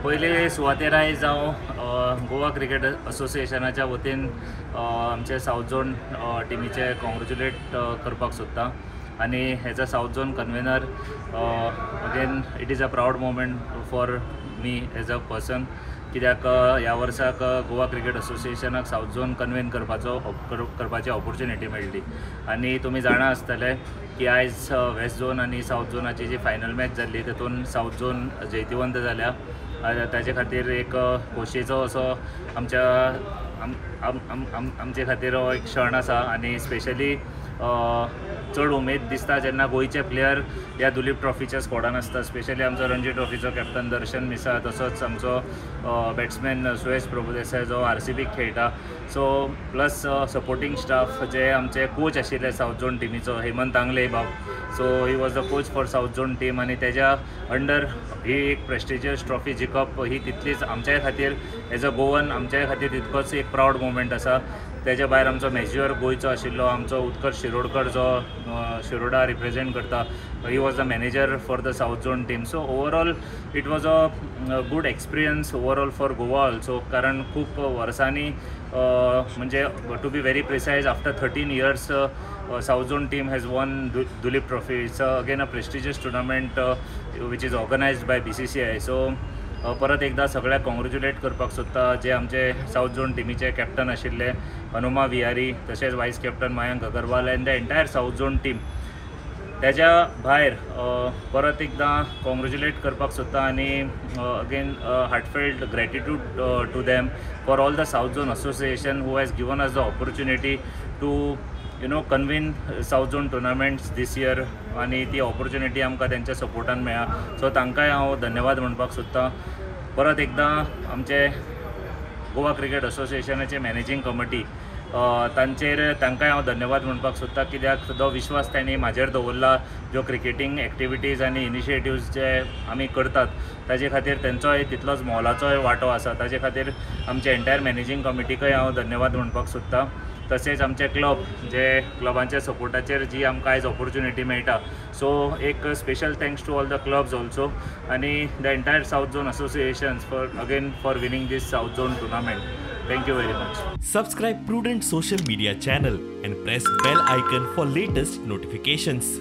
पयली सुवातेर आयज हांव गोवा क्रिकेट असोसिएशनाच्या वतीन आमचे साऊथ झोन टिमीचे कॉंग्रेच्युलेट करपाक सोदतां आनी as a south zone convener again it is a proud moment for me as a person कित्याक ह्या वर्साक गोवा क्रिकेट असोसिएशनाक साऊथ झोन कन्वेन करपाची ऑपॉर्च्युनिटी मेळ्ळी आनी तुमी जाणा आसतले की आयज वेस्ट झोन आनी साऊथ झोनाची जी फायनल मॅच जाल्ली तातूंत साऊथ झोन जैतिवंत जाल्या ताचे खातीर एक खोशयेचो असो आमचे खातीर हो एक क्षण आसा आनी स्पेशली चड उमेद दिसता जेन्ना गोंयचे प्लेयर ह्या दुलीप ट्रॉफीच्या स्कॉडान आसता स्पेशली आमचो रणजी ट्रॉफीचो कॅप्टन दर्शन मिसा तसोच आमचो बॅट्समॅन सुयश प्रभुदेसाय जो RCBक खेळटा सो प्लस सपोर्टींग स्टाफ जे आमचे कोच आशिल्ले साऊथ झोन टिमीचो हेमंत आंगले बाब so he was the coach for south zone team आनी तेज्या अंडर ही एक प्रेस्टिजियस ट्रॉफी जिखप ही तितलीच आमच्या खातीर एज अ गोवन आमच्या खातीर तितकोच एक प्राऊड मोमेंट आसा तेज्या भायर आमचो मॅच्युअर गोंयचो आशिल्लो आमचो उत्कर्श शिरोडकर जो शिरोडा रिप्रेझेंट करता ही was the manager for the south zone team so overall it was a good experience overall for Goa also कारण खूप वर्सांनी म्हणजे to be very precise after 13 years south zone team has won Duleep trophy it's again a prestigious tournament which is organised by BCCI so परत एकदा सगळ्याक congratulate करपाक सोदता जे आमचे साऊथ झोन टिमीचे कॅप्टन आशिल्ले हनुमा विहारी तशेंच vice captain Mayank Agarwal and the entire south zone team तेज्या भायर परत एकदा कॉंग्रेच्युलेट करपाक सोदता आनी again heartfelt gratitude to them for all the south zone association who has given us the opportunity to convene south zone tournaments this year आनी ती opportunity आमकां तेंच्या सपोर्टान मेळ्ळा सो तांकांय हांव धन्यवाद म्हणपाक सोदतां परत एकदां आमचे गोवा क्रिकेट असोसिएशनाचे मॅनेजींग कमिटी तांकांय हांव धन्यवाद म्हणपाक सोदतां कित्याक जो विश्वास तांणी म्हाजेर दवरला ज्यो क्रिकेटींग एक्टिविटीज आनी इनिशिएटिव्स जे आमी करतात ताजे खातीर तेंचोय तितलोच मोलाचोय वांटो आसा ताजे खातीर आमचे एंटायर मॅनेजींग कमिटीकय हांव धन्यवाद म्हणपाक सोदतां तशेंच आमचे क्लब जे क्लबांच्या सपोर्टाचेर जी आमकां आयज ऑपॉर्च्युनिटी मेळटा सो एक special thanks to all the clubs also आनी the entire south zone associations for winning this south zone tournament thank you very much Subscribe Prudent social media channel and press bell icon for latest notifications.